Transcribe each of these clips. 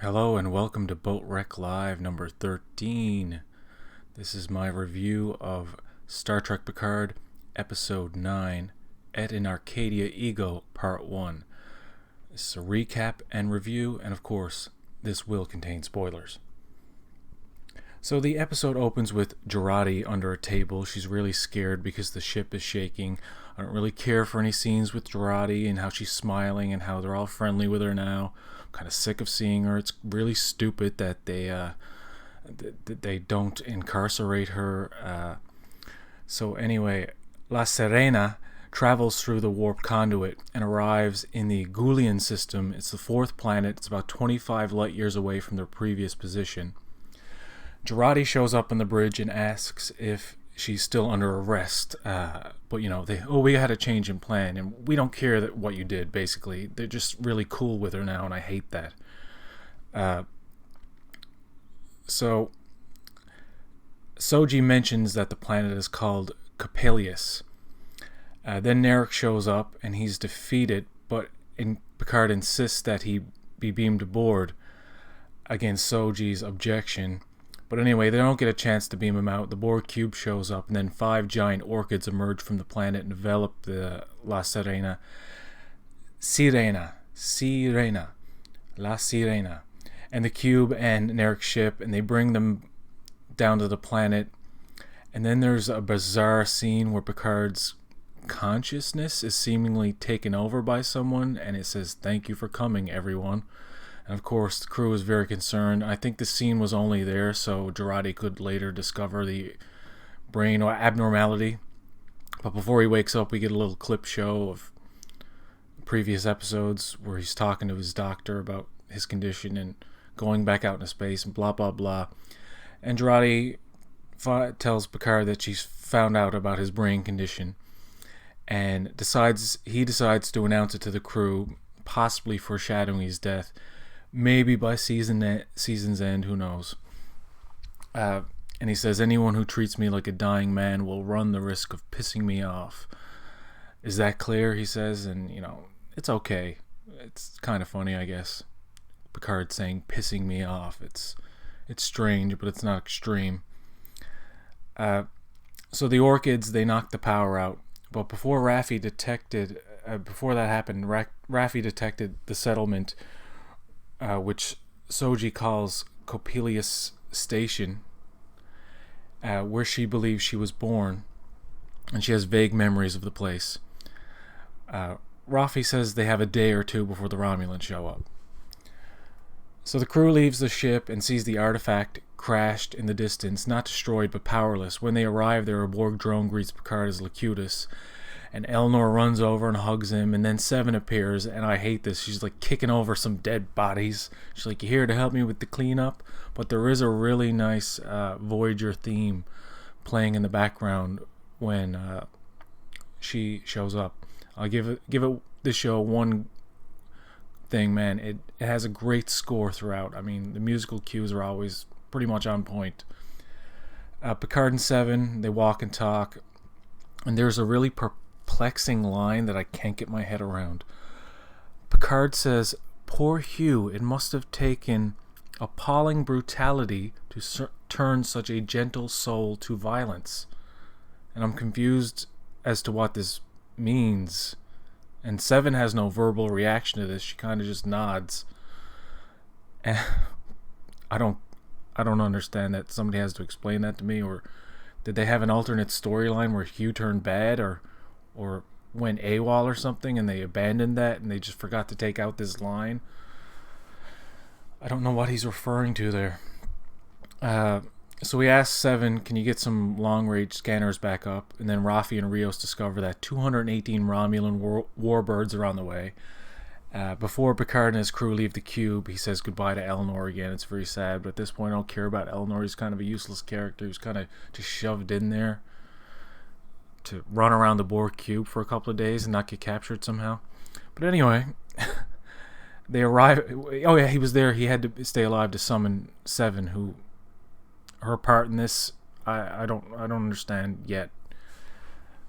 Hello and welcome to Boatrek Live number 13. This is my review of Star Trek Picard Episode 9, Et in Arcadia Ego Part 1. This is a recap and review, and of course, this will contain spoilers. So the episode opens with Gerardi under a table. She's really scared because the ship is shaking. I don't really care for any scenes with Gerardi and how she's smiling and how they're all friendly with her now. I'm kind of sick of seeing her. It's really stupid that they don't incarcerate her. So anyway, La Serena travels through the warp conduit and arrives in the Gulian system. It's the fourth planet. It's about 25 light years away from their previous position. Gerardi shows up on the bridge and asks if she's still under arrest. But we had a change in plan, and we don't care what you did, basically. They're just really cool with her now, and I hate that. So Soji mentions that the planet is called Capellius. Then Narek shows up, and he's defeated, but Picard insists that he be beamed aboard against Soji's objection. But anyway, they don't get a chance to beam him out. The Borg cube shows up, and then 5 giant orchids emerge from the planet and envelop the La Serena. La Sirena. And the cube and Narek's ship, and they bring them down to the planet. And then there's a bizarre scene where Picard's consciousness is seemingly taken over by someone, and it says, "Thank you for coming, everyone." And of course, the crew is very concerned. I think the scene was only there so Gerardi could later discover the brain or abnormality. But before he wakes up, we get a little clip show of previous episodes where he's talking to his doctor about his condition and going back out into space and blah, blah, blah. And Gerardi tells Picard that she's found out about his brain condition and decides to announce it to the crew, possibly foreshadowing his death. Maybe by season's end, who knows. And he says, anyone who treats me like a dying man will run the risk of pissing me off. Is that clear? He says, and it's okay. It's kind of funny, I guess. Picard saying pissing me off. It's strange, but it's not extreme. So the Orchids, they knocked the power out. But before that happened, Raffi detected the settlement, which Soji calls Capellius Station, where she believes she was born, and she has vague memories of the place. Raffi says they have a day or two before the Romulans show up. So the crew leaves the ship and sees the artifact crashed in the distance, not destroyed but powerless. When they arrive there, a Borg drone greets Picard as Locutus, and Elnor runs over and hugs him, and then Seven appears, and I hate this. She's like kicking over some dead bodies. She's like, "You here to help me with the cleanup?" But there is a really nice Voyager theme playing in the background when she shows up. I'll give this show one thing, man. It has a great score throughout. I mean, the musical cues are always pretty much on point. Picard and Seven, they walk and talk, and there's a really perplexing line that I can't get my head around. Picard says, "Poor Hugh, it must have taken appalling brutality to turn such a gentle soul to violence." And I'm confused as to what this means. And Seven has no verbal reaction to this. She kind of just nods. And I don't understand that. Somebody has to explain that to me. Or did they have an alternate storyline where Hugh turned bad or went AWOL or something, and they abandoned that and they just forgot to take out this line? I don't know what he's referring to there. So we asked Seven, can you get some long-range scanners back up? And then Raffi and Rios discover that 218 Romulan warbirds are on the way. Before Picard and his crew leave the cube, he says goodbye to Elnor again. It's very sad, but at this point I don't care about Elnor. He's kind of a useless character. He's kind of just shoved in there to run around the Borg cube for a couple of days and not get captured somehow. But anyway, they arrive. Oh yeah, he was there. He had to stay alive to summon Seven, who her part in this I don't understand yet.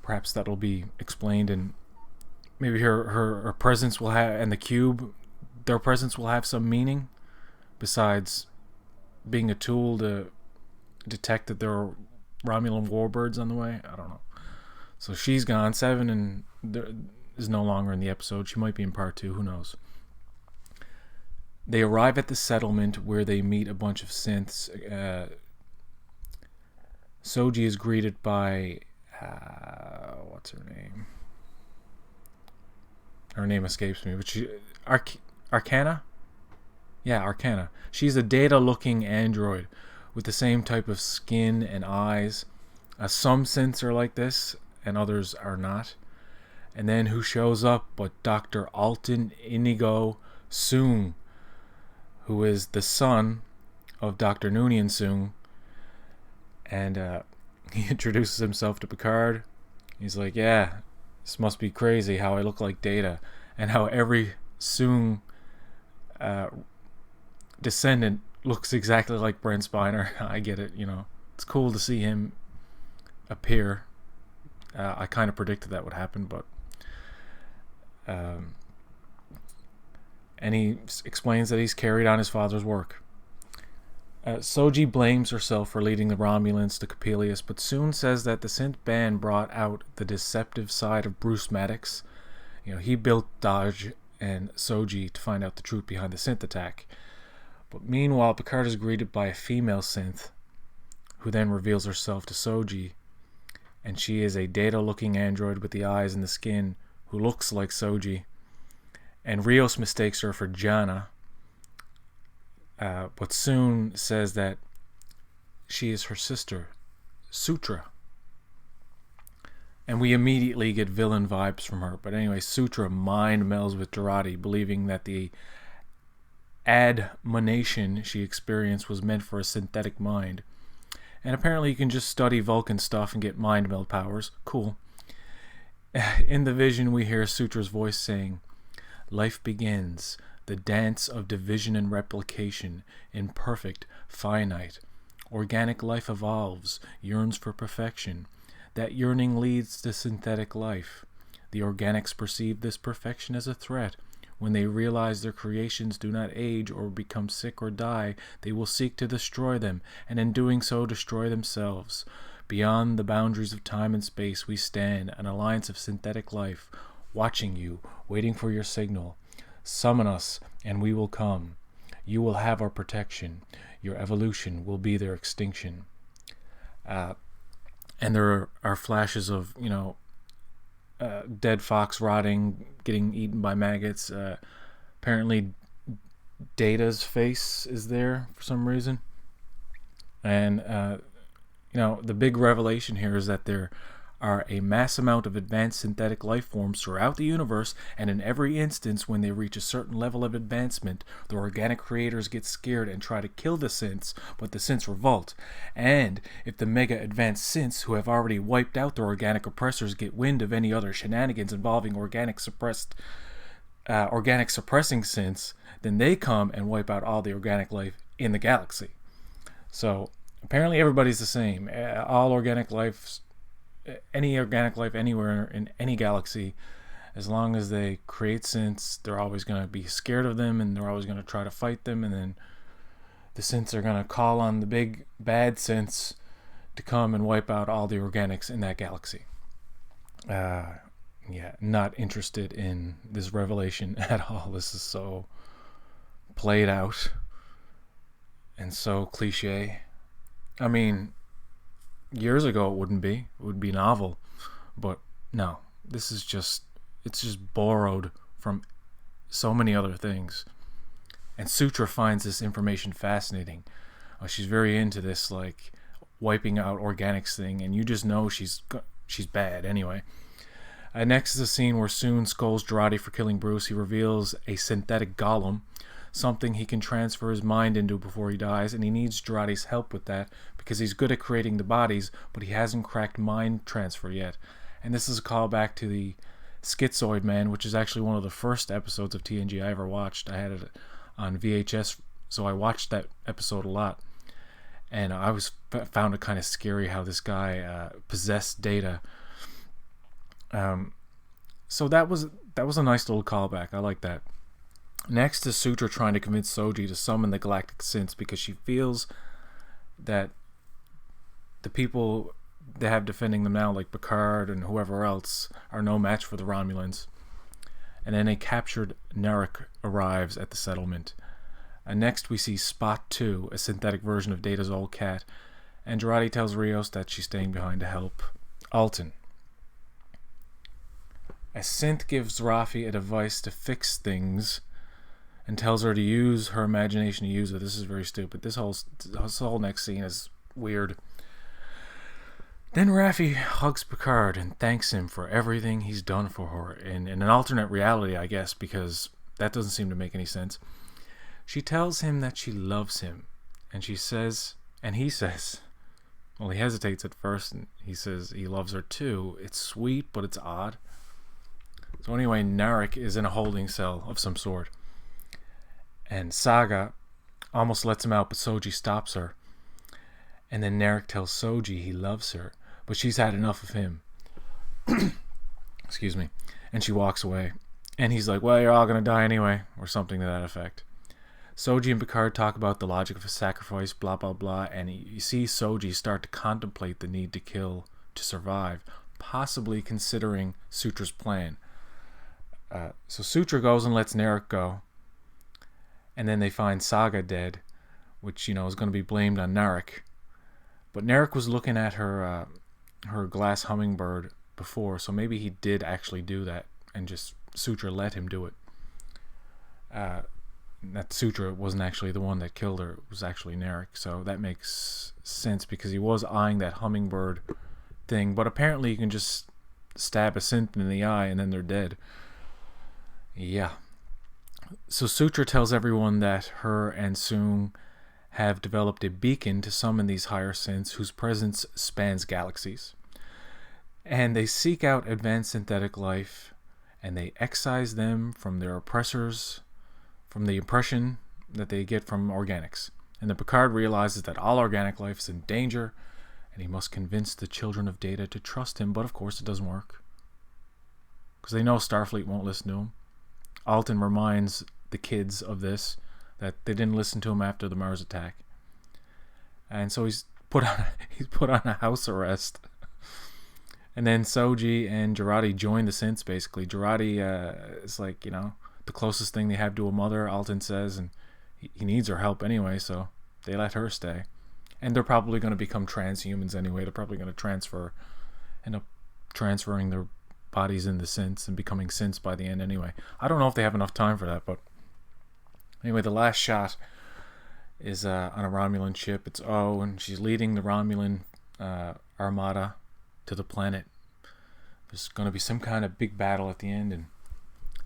Perhaps that'll be explained, and maybe her presence will have, and the cube, their presence will have some meaning. besides being a tool to detect that there are Romulan warbirds on the way. I don't know. So she's gone. Seven is no longer in the episode. She might be in part 2. Who knows? They arrive at the settlement where they meet a bunch of synths. Soji is greeted by... what's her name? Her name escapes me. But she... Arcana? Yeah, Arcana. She's a data-looking android with the same type of skin and eyes. Some synths are like this, and others are not. And then who shows up but Dr. Alton Inigo Soong, who is the son of Dr. Noonien Soong. And he introduces himself to Picard. He's like, yeah, this must be crazy how I look like Data, and how every Soong descendant looks exactly like Brent Spiner. I get it, It's cool to see him appear. I kind of predicted that would happen, but... and he explains that he's carried on his father's work. Soji blames herself for leading the Romulans to Capellius, but soon says that the synth band brought out the deceptive side of Bruce Maddox. He built Dodge and Soji to find out the truth behind the synth attack. But meanwhile, Picard is greeted by a female synth, who then reveals herself to Soji, and she is a Data-looking android with the eyes and the skin, who looks like Soji. And Rios mistakes her for Jana, but soon says that she is her sister, Sutra. And we immediately get villain vibes from her. But anyway, Sutra mind melds with Gerardi, believing that the admonition she experienced was meant for a synthetic mind. And apparently you can just study Vulcan stuff and get mind meld powers. Cool. In the vision, we hear Sutra's voice saying, "Life begins, the dance of division and replication, imperfect, finite. Organic life evolves, yearns for perfection. That yearning leads to synthetic life. The organics perceive this perfection as a threat. When they realize their creations do not age or become sick or die, they will seek to destroy them, and in doing so destroy themselves. Beyond the boundaries of time and space we stand, an alliance of synthetic life, watching you, waiting for your signal. Summon us, and we will come. You will have our protection. Your evolution will be their extinction." And there are flashes of, dead fox rotting, getting eaten by maggots. Apparently, Data's face is there for some reason. And, the big revelation here is that there are a mass amount of advanced synthetic life forms throughout the universe, and in every instance when they reach a certain level of advancement, the organic creators get scared and try to kill the synths, but the synths revolt. And if the mega advanced synths who have already wiped out their organic oppressors get wind of any other shenanigans involving organic suppressing synths, then they come and wipe out all the organic life in the galaxy. So apparently everybody's the same. All organic life, any organic life anywhere in any galaxy, as long as they create synths, they're always going to be scared of them, and they're always going to try to fight them, and then the synths are going to call on the big bad synths to come and wipe out all the organics in that galaxy. Not interested in this revelation at all. This is so played out and so cliche. I mean, years ago it wouldn't be. It would be novel. But no, this is just, it's just borrowed from so many other things. And Sutra finds this information fascinating. She's very into this, like, wiping out organics thing, and you just know she's bad anyway. Next is a scene where Soon scolds Gerardi for killing Bruce. He reveals a synthetic golem, something he can transfer his mind into before he dies, and he needs Gerardi's help with that because he's good at creating the bodies, but he hasn't cracked mind transfer yet. And this is a callback to the Schizoid Man, which is actually one of the first episodes of TNG I ever watched. I had it on VHS, so I watched that episode a lot. And I found it kind of scary how this guy possessed Data. So that was a nice little callback. I like that. Next is Sutra trying to convince Soji to summon the galactic synths because she feels that the people they have defending them now, like Picard and whoever else, are no match for the Romulans. And then a captured Narek arrives at the settlement. And next we see Spot 2, a synthetic version of Data's old cat, and Gerardi tells Rios that she's staying behind to help Alton. A synth gives Rafi a device to fix things and tells her to use her imagination to use it. This is very stupid. This whole next scene is weird. Then Rafi hugs Picard and thanks him for everything he's done for her in an alternate reality, I guess, because that doesn't seem to make any sense. She tells him that she loves him, and he says, well, he hesitates at first, and he says he loves her too. It's sweet, but it's odd. So anyway, Narek is in a holding cell of some sort, and Saga almost lets him out, but Soji stops her. And then Narek tells Soji he loves her, but she's had enough of him. Excuse me. And she walks away. And he's like, well, you're all going to die anyway, or something to that effect. Soji and Picard talk about the logic of a sacrifice, blah, blah, blah, and you see Soji start to contemplate the need to kill to survive, possibly considering Sutra's plan. So Sutra goes and lets Narek go, and then they find Saga dead, which, is going to be blamed on Narek. But Narek was looking at her glass hummingbird before, so maybe he did actually do that, and just Sutra let him do it. That Sutra wasn't actually the one that killed her, it was actually Narek, so that makes sense because he was eyeing that hummingbird thing, but apparently you can just stab a synth in the eye and then they're dead. Yeah. So Sutra tells everyone that her and Soong have developed a beacon to summon these higher synths whose presence spans galaxies. And they seek out advanced synthetic life, and they excise them from their oppressors, from the impression that they get from organics. And then Picard realizes that all organic life is in danger, and he must convince the children of Data to trust him, but of course it doesn't work. Because they know Starfleet won't listen to him. Alton reminds the kids of this, that they didn't listen to him after the Mars attack. And so he's put on a house arrest. And then Soji and Gerardi join the synths, basically. Gerardi is like, the closest thing they have to a mother, Alton says, and he needs her help anyway, so they let her stay. And they're probably going to become transhumans anyway. They're probably going to end up transferring their bodies into synths and becoming synths by the end anyway. I don't know if they have enough time for that, but anyway, the last shot is on a Romulan ship. It's O, and she's leading the Romulan armada to the planet. There's going to be some kind of big battle at the end, and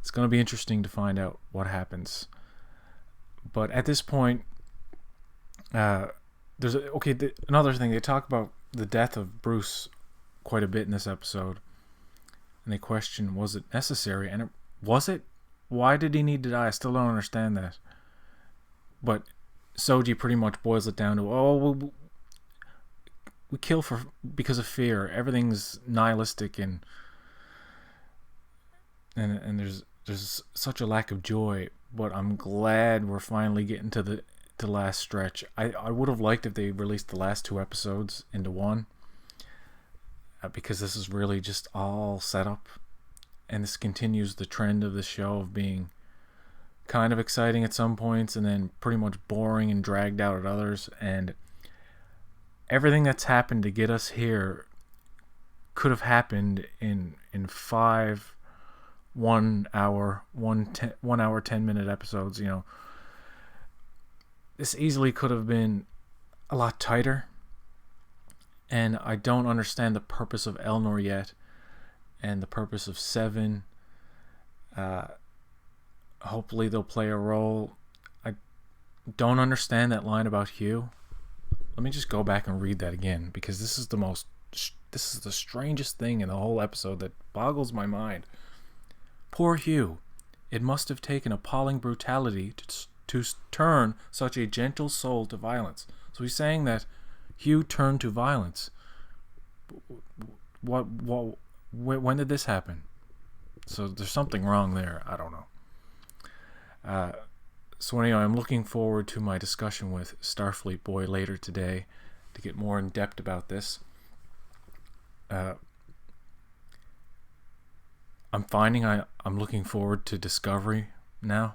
it's going to be interesting to find out what happens. But at this point, another thing. They talk about the death of Bruce quite a bit in this episode, and they question, was it necessary? And was it? Why did he need to die? I still don't understand that. But Soji pretty much boils it down to, we kill because of fear. Everything's nihilistic, and there's such a lack of joy. But I'm glad we're finally getting to the last stretch. I would have liked if they released the last 2 episodes into one, because this is really just all set up, and this continues the trend of the show of being kind of exciting at some points and then pretty much boring and dragged out at others. And everything that's happened to get us here could have happened in 5 1 hour 10-minute episodes. This easily could have been a lot tighter, and I don't understand the purpose of Elnor yet, and the purpose of Seven. Hopefully they'll play a role. I don't understand that line about Hugh. Let me just go back and read that again, because this is the strangest thing in the whole episode that boggles my mind. Poor Hugh. It must have taken appalling brutality to turn such a gentle soul to violence. So he's saying that Hugh turned to violence. When did this happen? So there's something wrong there. I don't know. So anyway, I'm looking forward to my discussion with Starfleet Boy later today to get more in depth about this. I'm finding I'm looking forward to Discovery now,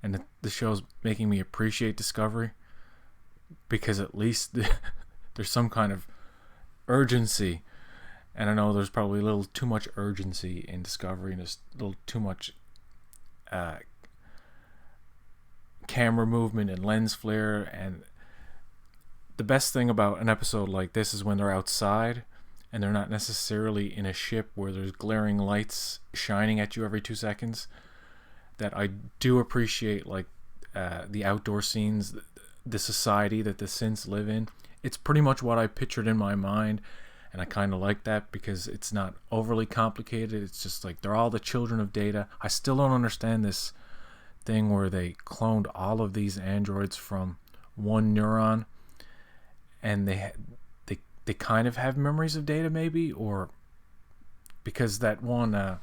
and the show's making me appreciate Discovery because at least there's some kind of urgency. And I know there's probably a little too much urgency in Discovery, and there's a little too much camera movement and lens flare. And the best thing about an episode like this is when they're outside and they're not necessarily in a ship where there's glaring lights shining at you every 2 seconds. That I do appreciate, like the outdoor scenes, the society that the synths live in. It's pretty much what I pictured in my mind, and I kind of like that because it's not overly complicated. It's just like they're all the children of Data. I still don't understand this thing where they cloned all of these androids from one neuron, and they kind of have memories of Data, maybe, or because that one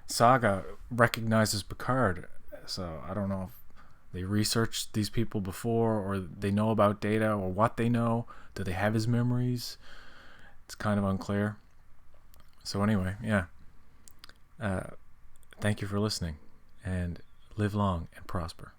Saga recognizes Picard. So I don't know if they researched these people before, or they know about Data, or what they know. Do they have his memories? It's kind of unclear. So anyway, yeah. Thank you for listening, and live long and prosper.